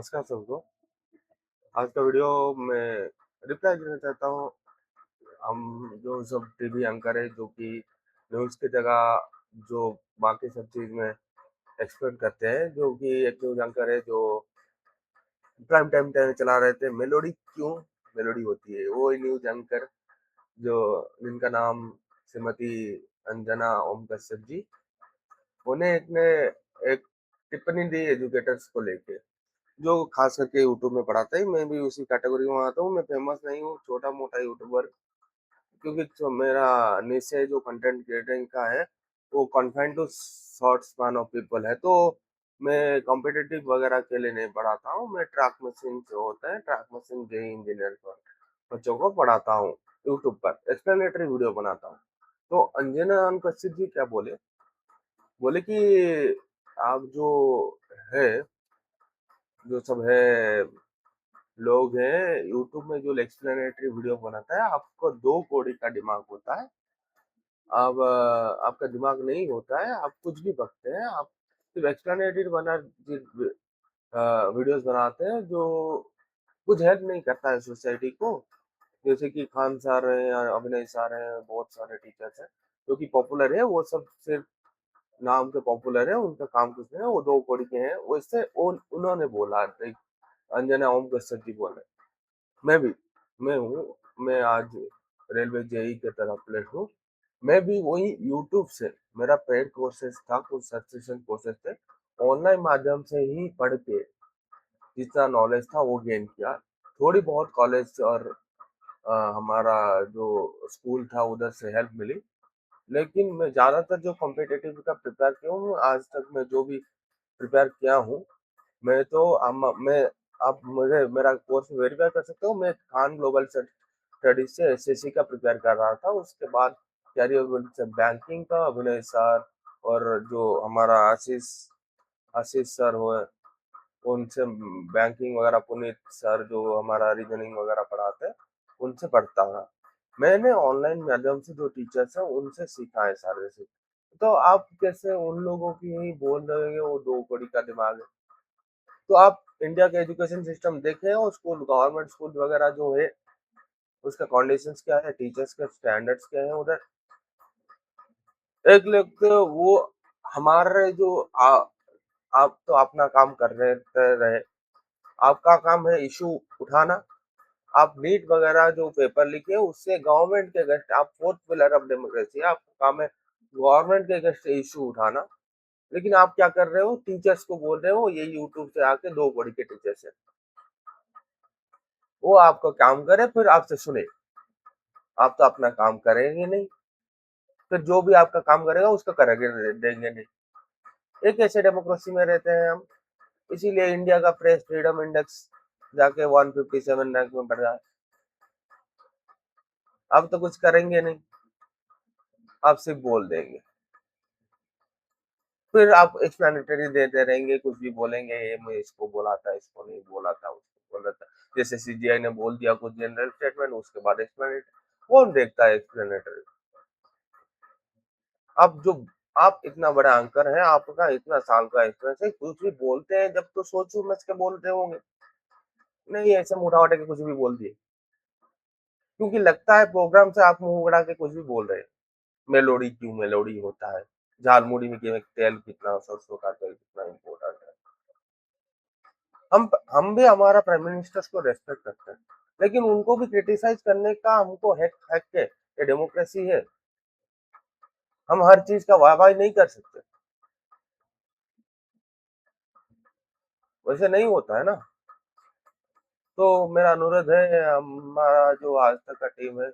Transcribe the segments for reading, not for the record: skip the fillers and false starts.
नमस्कार सबको। आज का वीडियो में रिप्लाई देना चाहता हूँ। हम जो सब टीवी एंकर है जो कि न्यूज़ की जगह जो बाकी सब चीज़ में एक्सपर्ट करते हैं, जो कि एक न्यूज़ एंकर है जो प्राइम टाइम टाइम चला रहे थे। मेलोडी क्यों मेलोडी होती है? वो न्यूज़ एंकर जो जिनका नाम श्रीमती अंजना ओम कश्यप जी, उन्हें एक ने एक टिप्पणी दी एजुकेटर्स को लेके, जो खास करके यूट्यूब में पढ़ाता है। मैं भी उसी कैटेगरी में आता हूँ। मैं फेमस नहीं हूँ, छोटा-मोटा यूट्यूबर, क्योंकि जो मेरा निश है जो कंटेंट क्रिएटिंग का है, वो confined to short span of people है। तो मैं कॉम्पिटिटिव वगैरह के लिए नहीं पढ़ाता हूँ। मैं ट्रैक मशीन जो होता है, ट्रैक मशीन जेईई इंजीनियर पर बच्चों को पढ़ाता हूँ यूट्यूब पर, एक्सप्लेनेटरी वीडियो बनाता हूँ। तो अंजना कश्यप जी क्या बोले? बोले कि आप जो है, जो सब है लोग हैं यूट्यूब में जो एक्सप्लेनेटरी वीडियो बनाता है, आपको 2 कौड़ी का दिमाग होता है। अब आपका दिमाग नहीं होता है, आप कुछ भी बकते हैं, आप सिर्फ एक्सप्लेनेटरी वीडियोस बनाते हैं जो कुछ हेल्प नहीं करता है सोसाइटी को। जैसे कि खान सर हैं या अभिनय सर हैं, बहुत सारे टीचर्स हैं जो कि पॉपुलर है, वो सब सिर्फ नाम के पॉपुलर है, उनका काम कुछ नहीं है, वो 2 कौड़ी के हैं। वैसे उन्होंने बोला, अंजना ओम कश्यप जी बोले। मैं भी मैं हूँ, मैं आज रेलवे जेईई की तरफ अप्लाई हूँ। मैं भी वही यूट्यूब से, मेरा पेड कोर्सेज था, कुछ सब्सक्रिप्शन कोर्सेज थे, ऑनलाइन माध्यम से ही पढ़ के जितना नॉलेज था वो गेन किया। थोड़ी बहुत कॉलेज और हमारा जो स्कूल था उधर से हेल्प मिली, लेकिन मैं ज़्यादातर जो कॉम्पिटिटिव का प्रिपेयर किया हूँ, आज तक मैं जो भी प्रिपेयर किया हूँ, मैं तो मैं आप मुझे मेरा कोर्स वेरीफाई कर सकते हो। मैं खान ग्लोबल स्टडीज से एसएससी का प्रिपेयर कर रहा था। उसके बाद कैरियर से बैंकिंग का अभिनय सर और जो हमारा आशीष आशीष सर हुए, उनसे बैंकिंग वगैरह, पुनीत सर जो हमारा रीजनिंग वगैरह पढ़ाते हैं, उनसे पढ़ता था। मैंने ऑनलाइन माध्यम से जो टीचर्स हैं उनसे सीखा है सारे से। तो आप कैसे उन लोगों की ही बोल रहे हो वो 2 कौड़ी का दिमाग है? तो आप इंडिया का एजुकेशन सिस्टम देखें और स्कूल, गवर्नमेंट स्कूल वगैरह जो है, उसका कंडीशंस क्या है, टीचर्स के स्टैंडर्ड्स क्या है उधर। एक लोग तो वो हमारे जो आप तो अपना काम कर रहे, आपका काम है इशू उठाना। आप नीट वगैरह जो पेपर लिखे उससे गवर्नमेंट के अगेंस्ट, आप फोर्थ पिलर ऑफ डेमोक्रेसी है, आपका काम है गवर्नमेंट के अगेंस्ट इशू उठाना। लेकिन आप क्या कर रहे हो, टीचर्स को बोल रहे हो ये यूट्यूब से आके 2 कौड़ी के टीचर्स है, वो आपका काम करे फिर आपसे सुने। आप तो अपना काम करेंगे नहीं, फिर जो भी आपका काम करेगा उसका करेंगे देंगे नहीं। एक ऐसे डेमोक्रेसी में रहते हैं हम, इसीलिए इंडिया का प्रेस फ्रीडम इंडेक्स जाके 157 रैंक में बढ़ रहा है। अब तो कुछ करेंगे नहीं, आप सिर्फ बोल देंगे, फिर आप एक्सप्लेनेटरी देते रहेंगे, कुछ भी बोलेंगे, ये मैं इसको बोला था, इसको नहीं बोला था, उसको बोला था। जैसे सीजीआई ने बोल दिया कुछ जनरल स्टेटमेंट, उसके बाद एक्सप्लेनेटरी। कौन देखता है एक्सप्लेनेटरी? अब जो आप इतना बड़ा एंकर है, आपका इतना साल का एक्सपीरियंस है, कुछ भी बोलते हैं जब तो सोच समझ के बोलते होंगे, नहीं ऐसे मुंह उठा के कुछ भी बोल दिए, क्योंकि लगता है प्रोग्राम से आप मुंह उड़ा के कुछ भी बोल रहे हैं। मेलोडी क्यों मेलोडी होता है? झालमुड़ी में तेल कितना, सरसों का तेल कितना इम्पोर्टेंट है। हम भी हमारा प्राइम मिनिस्टर्स को रेस्पेक्ट करते हैं, लेकिन उनको भी क्रिटिसाइज करने का हमको हक हक है, ये डेमोक्रेसी है। हम हर चीज का वाह वाह नहीं कर सकते, वैसे नहीं होता है ना। तो मेरा अनुरोध है, हमारा जो आज तक का टीम है,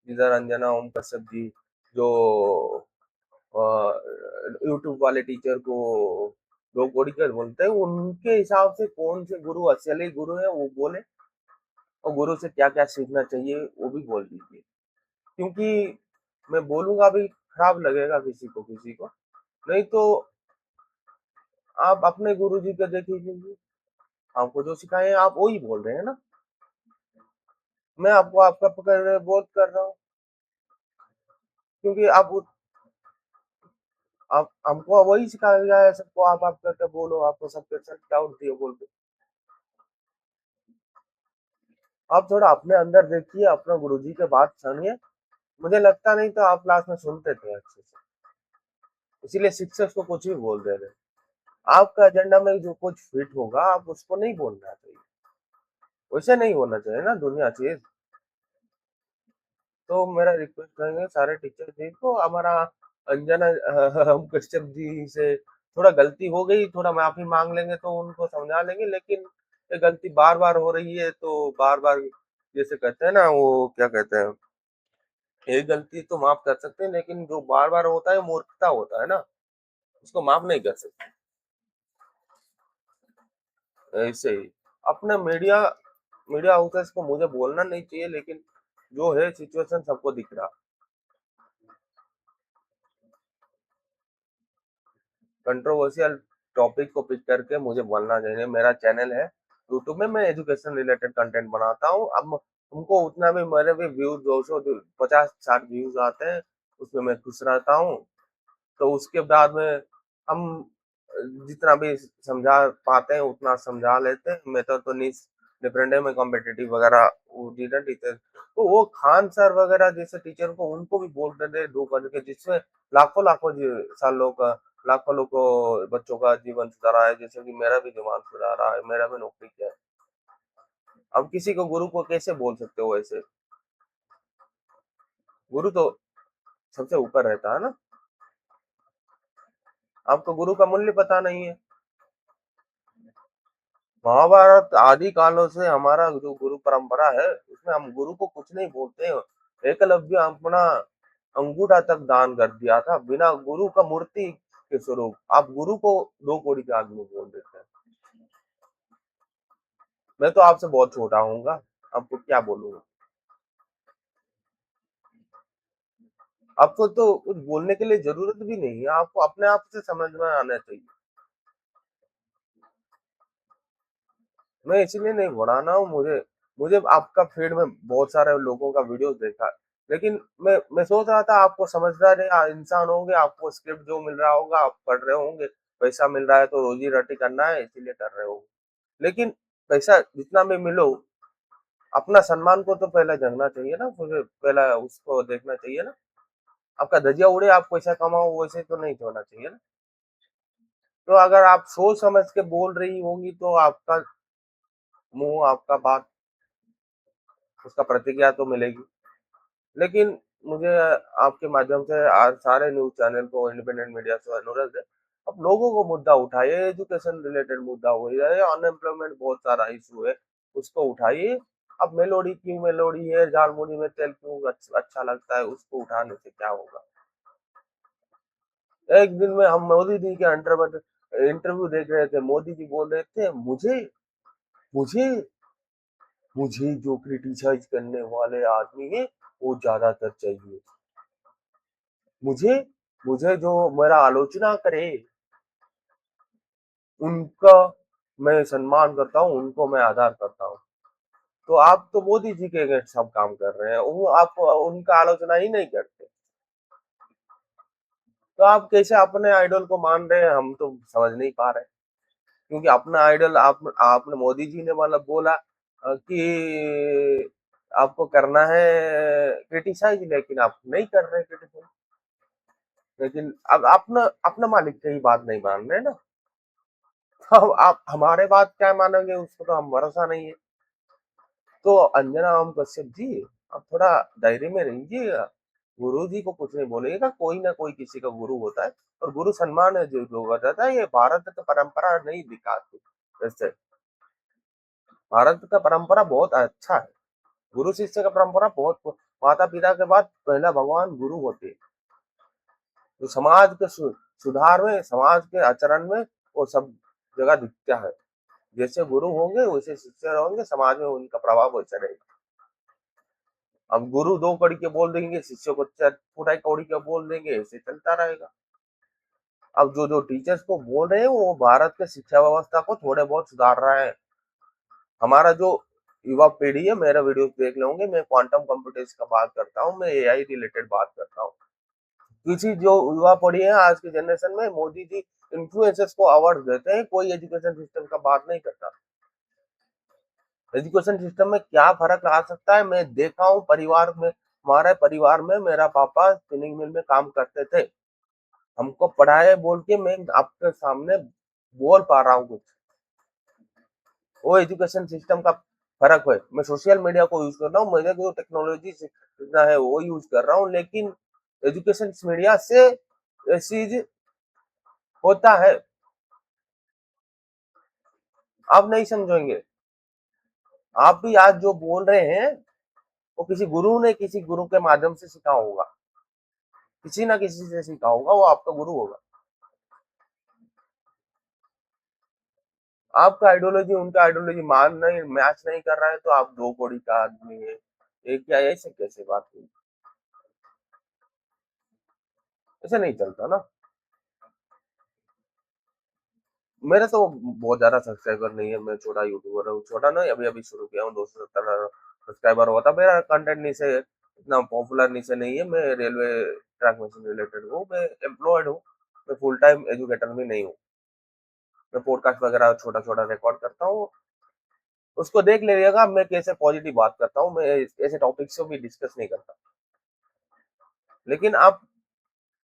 जिधर अंजना ओम कश्यप जी जो यूट्यूब वाले टीचर को 2 कौड़ी का बोलते हैं, उनके हिसाब से कौन से गुरु असली गुरु है वो बोले, और गुरु से क्या क्या सीखना चाहिए वो भी बोल दीजिए। क्योंकि मैं बोलूंगा भी खराब लगेगा किसी को किसी को, नहीं तो आप अपने गुरु जी को देख लीजिए, आपको जो सिखाए आप वही बोल रहे हैं ना। मैं आपको आपका पकड़ बोध कर रहा हूँ, क्योंकि आप हमको वही सिखाया गया है सबको, आप करके बोलो, आपको सबके सच डाउट दिए बोल के। आप थोड़ा अपने अंदर देखिए, अपने गुरुजी की बात सुनिए। मुझे लगता नहीं तो आप क्लास में सुनते थे अच्छे से, इसीलिए शिक्षक को कुछ भी बोल दे रहे। आपका एजेंडा में जो कुछ फिट होगा आप उसको नहीं बोलना चाहिए, वैसे नहीं होना चाहिए ना दुनिया चीज। तो मेरा रिक्वेस्ट रहेंगे सारे टीचर जी को, हमारा अंजना हम कश्यप जी से थोड़ा गलती हो गई, थोड़ा माफी मांग लेंगे तो उनको समझा लेंगे, लेकिन ये गलती बार बार हो रही है तो बार बार, जैसे कहते हैं ना वो क्या कहते हैं, एक गलती तो माफ कर सकते हैं लेकिन जो बार बार होता है मूर्खता होता है ना, उसको माफ नहीं कर सकते। ऐसे ही अपने मीडिया मीडिया हाउसेस को मुझे बोलना नहीं चाहिए, लेकिन जो है सिचुएशन सबको दिख रहा। कंट्रोवर्शियल टॉपिक को पिक करके मुझे बोलना चाहिए। मेरा चैनल है यूट्यूब में, मैं एजुकेशन रिलेटेड कंटेंट बनाता हूँ। अब तुमको उतना भी, मेरे भी व्यूज 250-60 व्यूज आते हैं, उसमें मैं खुश रहता हूँ। तो उसके बाद में हम जितना भी समझा पाते हैं उतना समझा लेते हैं। मेथड तो नहीं डिफरेंट है, मैं कॉम्पिटिटिव वगैरह वो डिफरेंट टीचर, तो वो खान सर वगैरह जैसे टीचर को उनको भी बोलते थे दो करके, जिसमें लाखों लाखों सालों का, लाखों लोगों बच्चों का जीवन सुधारा है, जैसे कि मेरा भी जीवन सुधारा है, मेरा भी नौकरी किया है। अब किसी को गुरु को कैसे बोल सकते हो ऐसे? गुरु तो सबसे ऊपर रहता है ना। आपको गुरु का मूल्य पता नहीं है। महाभारत आदि कालों से हमारा जो गुरु परंपरा है उसमें हम गुरु को कुछ नहीं बोलते हैं। एकलव्य अपना अंगूठा तक दान कर दिया था बिना गुरु का मूर्ति के स्वरूप, आप गुरु को दो कौड़ी के आदमी बोल देते हैं। मैं तो आपसे बहुत छोटा हूँगा, आपको क्या बोलूंगा। आपको तो कुछ बोलने के लिए जरूरत भी नहीं है, आपको अपने आप से समझ में आना चाहिए। मैं इसीलिए नहीं बढ़ाना हूँ, मुझे मुझे आपका फीड में बहुत सारे लोगों का वीडियो देखा, लेकिन मैं सोच रहा था आपको समझदार इंसान होंगे, आपको स्क्रिप्ट जो मिल रहा होगा आप पढ़ रहे होंगे, पैसा मिल रहा है तो रोजी रोटी करना है इसीलिए कर रहे होंगे। लेकिन पैसा जितना भी मिलो, अपना सम्मान को तो पहले जगना चाहिए ना, मुझे पहला उसको देखना चाहिए ना। आपका धजिया उड़े आप पैसा कमाओ वैसे तो नहीं होना चाहिए ना। तो अगर आप सोच समझ के बोल रही होंगी तो आपका मुंह, आपका बात, उसका प्रतिक्रिया तो मिलेगी। लेकिन मुझे आपके माध्यम से आज सारे न्यूज़ चैनल को, इंडिपेंडेंट मीडिया से अनुरोध है, अब लोगों को मुद्दा उठाइए, एजुकेशन रिलेटेड मुद्दा हो जाए, अनएम्प्लॉयमेंट बहुत सारा इशू है, उसको उठाइए। अब मेलोडी क्यों, मेलोडी है, झालमुड़ी में तेल क्यों अच्छा लगता है, उसको उठाने से क्या होगा। एक दिन में हम मोदी जी के इंटरव्यू देख रहे थे, मोदी जी बोल रहे थे, मुझे मुझे जो क्रिटिसाइज करने वाले आदमी है वो ज्यादातर चाहिए। मुझे मुझे जो मेरा आलोचना करे उनका मैं सम्मान करता हूँ, उनको मैं आदर करता हूँ। तो आप तो मोदी जी के अगेंस्ट सब काम कर रहे हैं, वो आप उनका आलोचना ही नहीं करते। तो आप कैसे अपने आइडल को मान रहे हैं, हम तो समझ नहीं पा रहे। क्योंकि अपना आइडल आपने मोदी जी ने मतलब बोला कि आपको करना है क्रिटिसाइज, लेकिन आप नहीं कर रहे क्रिटिसाइज। लेकिन अब अपना अपना मालिक की बात नहीं मान रहे ना। हम आप हमारे बात क्या मानेंगे, उसको तो हम भरोसा नहीं है। तो अंजना ओम कश्यप जी, आप थोड़ा दायरे में रहिएगा। गुरु जी को कुछ नहीं बोलेगा, कोई ना कोई किसी का गुरु होता है, और गुरु सम्मान है जो होगा जाता है। ये भारत का परंपरा नहीं दिखाती वैसे। भारत का परंपरा बहुत अच्छा है, गुरु शिष्य का परंपरा बहुत, माता पिता के बाद पहला भगवान गुरु होते हैं। तो समाज के सुधार में, समाज के आचरण में वो सब जगह दिखता है। जैसे गुरु होंगे वैसे शिष्य होंगे, समाज में उनका प्रभाव वैसा रहेगा। अब गुरु दो कड़ी के बोल देंगे, शिष्य को पूरा कौड़ी के बोल देंगे, ऐसे चलता रहेगा। अब जो जो टीचर्स को बोल रहे हैं वो भारत के शिक्षा व्यवस्था को थोड़े बहुत सुधार रहे हैं। हमारा जो युवा पीढ़ी है, मेरा वीडियो देख लोगे, मैं क्वांटम कंप्यूटर्स का बात करता हूँ, मैं एआई रिलेटेड बात करता हूँ। किसी जो युवा पीढ़ी है आज की जनरेशन में, मोदी जी इन्फ्लुएंसर्स को अवार्ड देते हैं, कोई एजुकेशन सिस्टम का बात नहीं करता। एजुकेशन सिस्टम में क्या फर्क आ सकता है, मैं देखा हूँ परिवार में, हमारे परिवार में मेरा पापा स्पिनिंग मिल में काम करते थे, हमको पढ़ाए बोल के मैं आपके सामने बोल पा रहा हूँ कुछ, वो एजुकेशन सिस्टम का फर्क है। मैं सोशल मीडिया को यूज कर रहा हूँ, मुझे जो टेक्नोलॉजी सीखना है वो यूज कर रहा हूँ, लेकिन एजुकेशन मीडिया से ये चीज होता है, आप नहीं समझेंगे। आप भी आज जो बोल रहे हैं वो किसी गुरु ने किसी गुरु के माध्यम से सीखा होगा, किसी ना किसी से सीखा होगा, वो आपका गुरु होगा। आपका आइडियोलॉजी उनका आइडियोलॉजी मान नहीं मैच नहीं कर रहा है तो आप दो कौड़ी का आदमी है, ये क्या, ऐसे कैसे बात हुई? ऐसे नहीं चलता ना। मेरा तो बहुत ज्यादा सब्सक्राइबर नहीं है, मैं छोटा यूट्यूबर हूँ, छोटा ना, अभी अभी शुरू किया हूँ, 270 सब्सक्राइबर हुआ था मेरा। कंटेंट नीचे इतना पॉपुलर नीचे नहीं है, मैं रेलवे ट्रैक मशीन रिलेटेड हूँ, मैं एम्प्लॉयड हूँ, मैं फुल टाइम एजुकेटर भी नहीं हूँ। मैं पॉडकास्ट वगैरह छोटा छोटा रिकॉर्ड करता हूँ, उसको देख लीजिएगा, मैं कैसे पॉजिटिव बात करता हूँ, मैं ऐसे टॉपिक से भी डिस्कस नहीं करता। लेकिन आप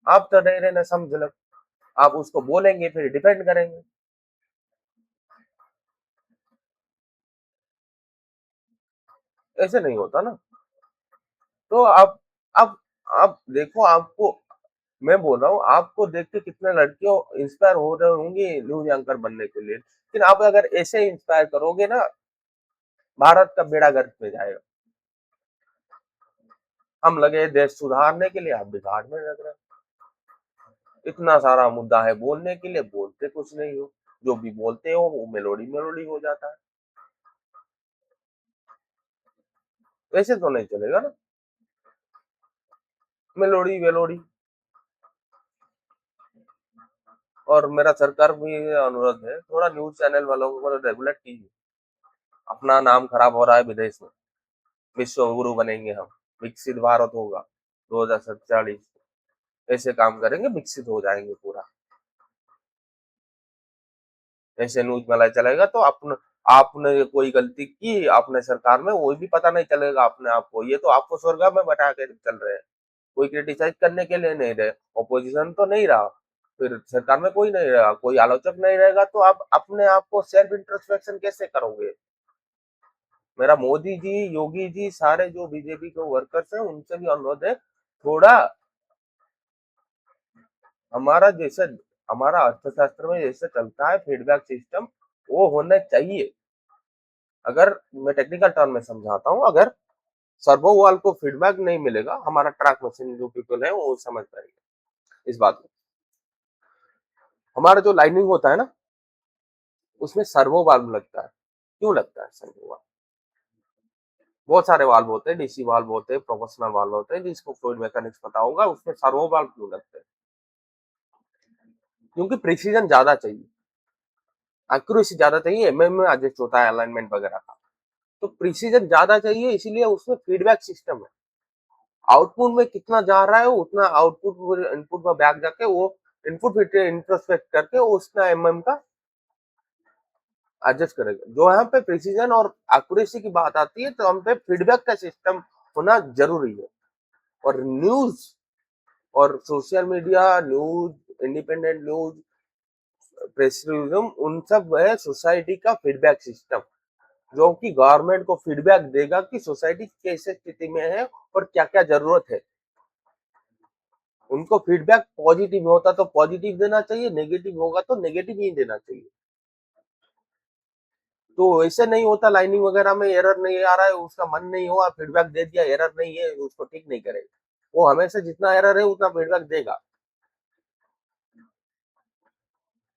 तो नहीं रहना समझ लो, आप उसको बोलेंगे फिर डिपेंड करेंगे, ऐसे नहीं होता ना। तो आप आप देखो, आपको मैं बोल रहा हूँ, आपको देख के कितने लड़कियों इंस्पायर हो रहे होंगे न्यूज एंकर बनने के लिए, लेकिन आप अगर ऐसे इंस्पायर करोगे ना, भारत का बेड़ा गर्क में जाएगा। हम लगे देश सुधारने के लिए, आप बिगाड़ में लग रहे हैं। इतना सारा मुद्दा है बोलने के लिए, बोलते कुछ नहीं हो, जो भी बोलते हो वो मेलोडी मेलोडी हो जाता है, वैसे तो नहीं चलेगा ना, मेलोडी वेलोडी। और मेरा सरकार भी अनुरोध है, थोड़ा न्यूज चैनल वालों को रेगुलेट कीजिए, अपना नाम खराब हो रहा है विदेश में, विश्व गुरु बनेंगे हम, विकसित भारत होगा 2047, ऐसे काम करेंगे विकसित हो जाएंगे पूरा, ऐसे न्यूज मलाई चलेगा तो आपने आपने कोई गलती की आपने सरकार में, वो भी पता नहीं चलेगा अपने आप को, ये तो आपको स्वर्ग में बैठा के चल रहे हैं, कोई क्रिटिसाइज करने के लिए नहीं रहे, ऑपोजिशन तो नहीं रहा, फिर सरकार में कोई नहीं रहा, कोई आलोचक नहीं रहेगा, तो आप अपने आप को सेल्फ इंट्रोस्पेक्शन कैसे करोगे? मेरा मोदी जी, योगी जी, सारे जो बीजेपी के वर्कर्स हैं उनसे भी अनुरोध है, थोड़ा हमारा जैसे हमारा अर्थशास्त्र में जैसे चलता है फीडबैक सिस्टम, वो होना चाहिए। अगर मैं टेक्निकल टर्म में समझाता हूँ, अगर सर्वो वाल को फीडबैक नहीं मिलेगा, हमारा ट्रैक मशीन जो पीपल है वो समझ पाएंगे इस बात को। हमारा जो लाइनिंग होता है ना, उसमें सर्वो वाल्व लगता है। क्यों लगता है सर्वो वाल्व? बहुत सारे वाल्व होते हैं, डीसी वाल्व होते हैं, प्रोपोर्शनल वाल्व होते हैं, जिसको फ्लूइड मैकेनिक्स पता होगा, उसमें सर्वो वाल्व क्यों लगते हैं? क्योंकि प्रिसीजन ज्यादा चाहिए, एक्यूरेसी ज्यादा चाहिए, एमएम में एडजस्ट होता है अलाइनमेंट वगैरह का, तो प्रिसीजन ज्यादा चाहिए, इसीलिए उसमें फीडबैक सिस्टम है। आउटपुट में कितना जा रहा है उतना आउटपुट इनपुट में बैक जाके वो इनपुट इंट्रोस्पेक्ट करके उसका एमएम का एडजस्ट करेगा। जो यहाँ पे प्रिसीजन और एक्यूरेसी की बात आती है, तो हम पे फीडबैक का सिस्टम होना जरूरी है। और न्यूज और social media news, independent news, प्रेसरिज्म, उन सब है सोसाइटी का फीडबैक सिस्टम, जो कि गवर्नमेंट को फीडबैक देगा कि सोसाइटी कैसे स्थिति में है और क्या क्या जरूरत है। उनको फीडबैक पॉजिटिव होता तो पॉजिटिव देना चाहिए, नेगेटिव होगा तो नेगेटिव ही देना चाहिए। तो ऐसे नहीं होता लाइनिंग वगैरह में एरर नहीं आ रहा है, उसका मन नहीं हुआ, फीडबैक दे दिया, एरर नहीं है, उसको ठीक नहीं करेगा, वो हमेशा जितना एरर है उतना फीडबैक देगा।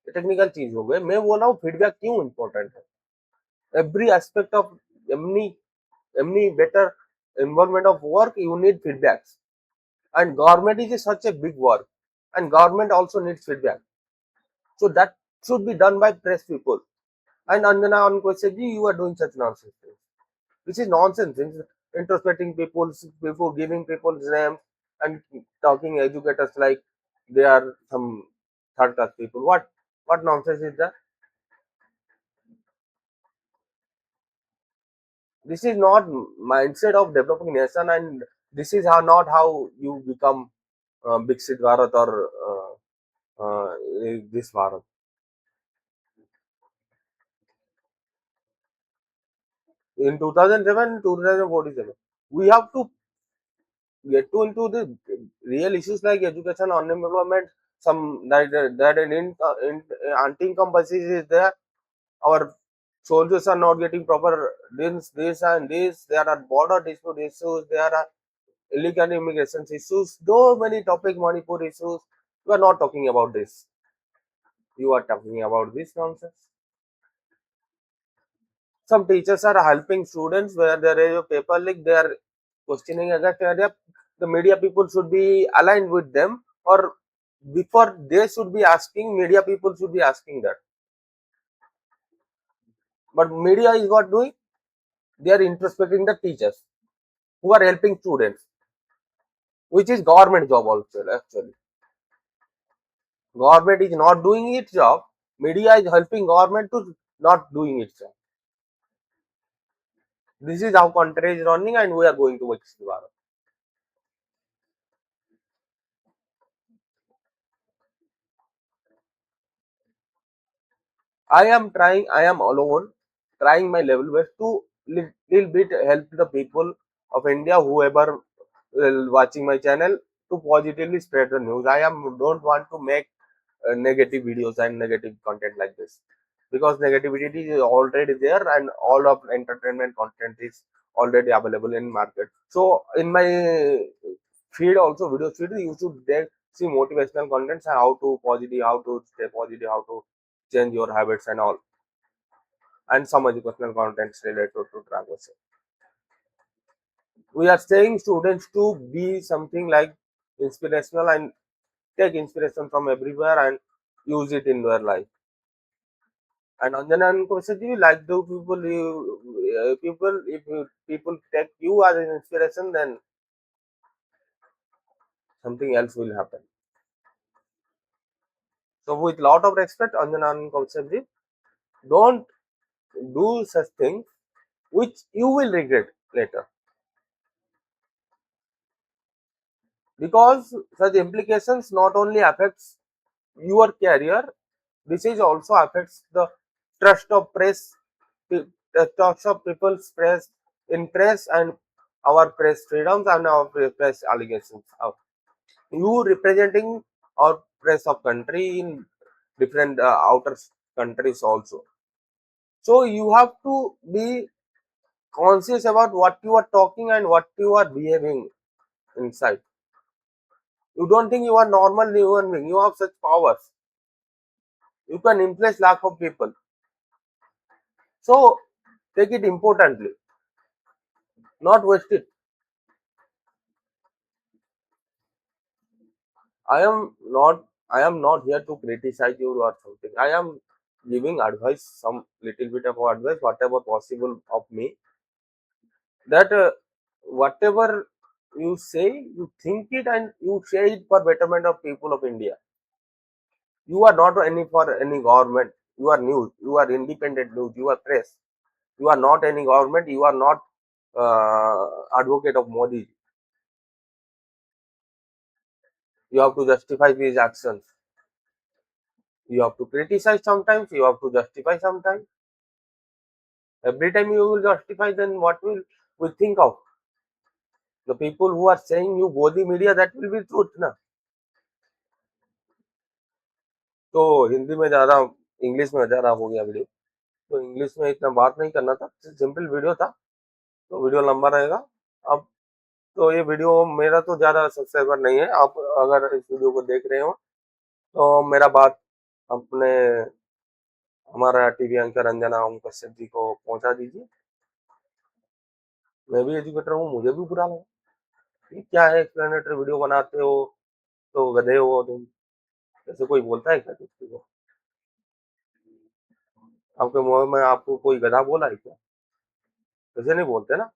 टेक्निकल चीज हो गई, मैं बोल रहा हूँ फीडबैक क्यों इंपॉर्टेंट है। Every aspect of many many better environment of work, you need feedbacks, and government is such a big work, and government also needs feedback, so that should be done by press people. And Anjana on question, you are doing such nonsense things, which is nonsense things, introspecting people, before giving people's names and talking educators like they are some third class people. What nonsense is that? This is not mindset of developing nation, and this is how not how you become Biksit Bharat or this Bharat. In 2007, 2047, we have to get to into the real issues like education, unemployment, some that anti-income policies is there. Our soldiers are not getting proper this and this. There are border dispute issues. There are illegal immigration issues. So many topic Manipur issues. You are not talking about this. You are talking about this nonsense. Some teachers are helping students where there is a paper leak. They are questioning against area. The media people should be aligned with them, or before they should be asking, media people should be asking that. But media is what doing? They are introspecting the teachers who are helping students, which is government job also actually. Government is not doing its job. Media is helping government to not doing its job. This is how country is running, and we are going to Viksit Bharat. I am trying. I am alone, trying my level best to little bit help the people of India, whoever watching my channel, to positively spread the news. I am don't want to make negative videos and negative content like this, because negativity is already there and all of entertainment content is already available in market. So in my feed also, video feed, you should there see motivational contents, how to positive, how to stay positive, how to change your habits and all, and some educational contents related to travel. We are saying students to be something like inspirational and take inspiration from everywhere and use it in their life. And Anjana and Kaushik, you like the people, people, if people take you as an inspiration, then something else will happen. So with lot of respect, Anjana and Kaushik, don't do such things which you will regret later, because such implications not only affects your career, this is also affects the trust of press, the trust of people's press in press, and our press freedoms and our press allegations. You representing our press of country in different outer countries also. So you have to be conscious about what you are talking and what you are behaving inside. You don't think you are normal human being. You have such powers. You can influence lakh of people. So take it importantly, not waste it. I am not I am not here to criticize you or something. I am giving advice, some little bit of advice, whatever possible of me. That whatever you say, you think it and you say it for betterment of people of India. You are not any for any government. You are news. You are independent news. You are press. You are not any government. You are not advocate of Modi. You have to justify these actions. You have to criticize sometimes. You have to justify sometimes. Every time you will justify, then what will we think of? The people who are saying you go the media, that will be truth ना. तो हिंदी में ज़्यादा, English में ज़्यादा हो गया video, तो English में इतना बात नहीं करना था, सिंपल वीडियो था, तो वीडियो लंबा रहेगा। अब तो ये वीडियो मेरा तो ज़्यादा सब्सक्राइबर नहीं है, आप अगर इस वीडियो को देख रहे हो तो मेरा बात अपने हमारा टीवी एंकर अंजना ओम कश्यप जी को पहुंचा दीजिए। मैं भी एजुकेटर हूँ, मुझे भी बुरा लगा। ये क्या है, एक्सप्लेनेटरी वीडियो बनाते हो तो गधे हो तुम, ऐसे कोई बोलता है क्या किसी को? आपके मुंह में आपको कोई गधा बोला है क्या? ऐसे नहीं बोलते ना,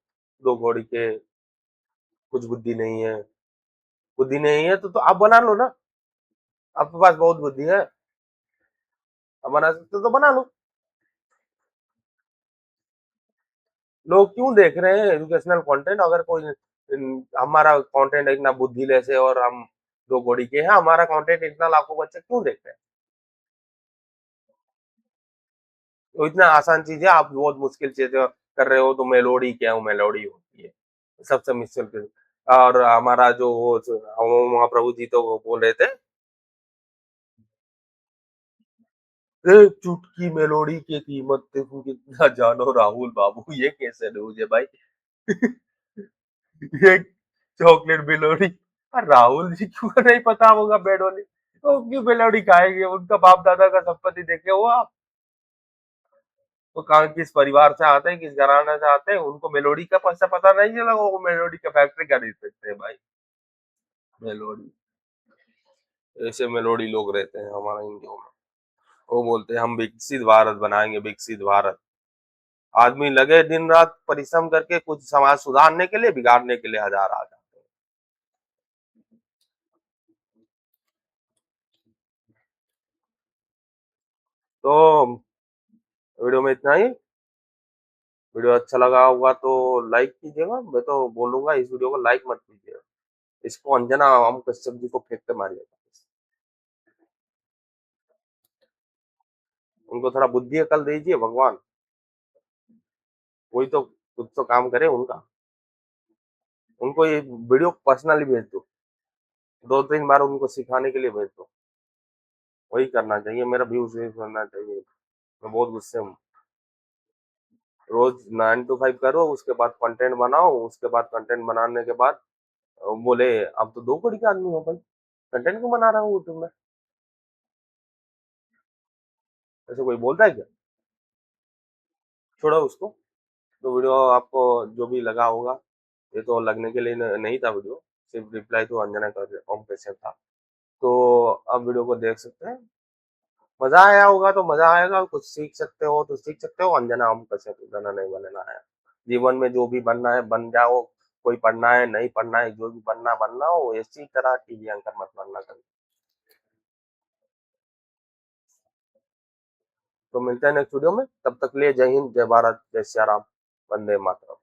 दो घोड़ी के, कुछ बुद्धि नहीं है। बुद्धि नहीं है तो आप बना लो ना, आपके पास बहुत बुद्धि है, आप बना सकते हो तो बना लो। लोग क्यों देख रहे हैं एजुकेशनल कंटेंट? अगर कोई हमारा कंटेंट इतना बुद्धिलेस है और हम दो कौड़ी के हैं, हमारा कंटेंट इतना लाखों बच्चे क्यों देख रहे हैं? तो इतना आसान चीज है, आप बहुत मुश्किल चीजें कर रहे हो। तो मेलोडी क्या हो, मेलोडी होती है सबसे मुश्किल। और हमारा जो महाप्रभु जी तो वो बोल रहे थे, एक चुटकी मेलोडी की कीमत तुम कितना जानो राहुल बाबू। ये कैसे न्यूज है भाई? ये चॉकलेट मेलोडी। और राहुल जी क्यों नहीं पता होगा मेलोडी? तो क्यों मेलोडी खाएंगे? उनका बाप दादा का संपत्ति देखे हो आप? वो कहाँ किस परिवार से आते हैं, किस घराने से आते हैं, उनको मेलोडी का पैसा पता नहीं चला, वो मेलोडी का फैक्ट्री खरीद सकते हैं भाई। मेलोडी, ऐसे मेलोडी लोग रहते हैं हमारे इंडिया में। वो बोलते हैं हम विकसित भारत बनाएंगे, विकसित भारत। आदमी लगे दिन रात परिश्रम करके कुछ समाज सुधारने के लिए, बिगाड़ने के लिए हजार आ जाते हैं। तो वीडियो में इतना ही। वीडियो अच्छा लगा होगा तो लाइक कीजिएगा। मैं तो बोलूंगा इस वीडियो को लाइक मत कीजिएगा। इसको अंजना हम कश्यप जी को फेंक के मारिएगा। उनको थोड़ा बुद्धि अकल दीजिए भगवान। कोई तो कुछ तो काम करे उनका। उनको ये वीडियो पर्सनली भेज दो, दो तीन बार उनको सिखाने के लिए भेज दो। वही करना चाहिए, मेरा व्यूज करना चाहिए। मैं बहुत गुस्से हूँ। रोज 9 to 5 करो, उसके बाद कंटेंट बनाओ, उसके बाद कंटेंट बनाने के बाद बोले अब तो दो कौड़ी के आदमी हो भाई, कंटेंट क्यों बना रहा हूँ यूट्यूब में? ऐसे कोई बोलता है क्या? छोड़ो उसको। तो वीडियो आपको जो भी लगा होगा, ये तो लगने के लिए नहीं था वीडियो, सिर्फ रिप्लाई तो अंजना कर ओम कश्यप था। तो अब वीडियो को देख सकते हैं। मजा आया होगा तो मजा आएगा, कुछ सीख सकते हो तो सीख सकते हो। अंजना ओम कश्यप गाना नहीं बनना है। जीवन में जो भी बनना है बन जाओ। कोई पढ़ना है नहीं पढ़ना है, जो भी बनना हो, इसी तरह टीवी एंकर मत बनना कभी। तो मिलते हैं नेक्स्ट वीडियो में, तब तक लिए जय हिंद, जय भारत, जय श्री राम, वंदे मातरम।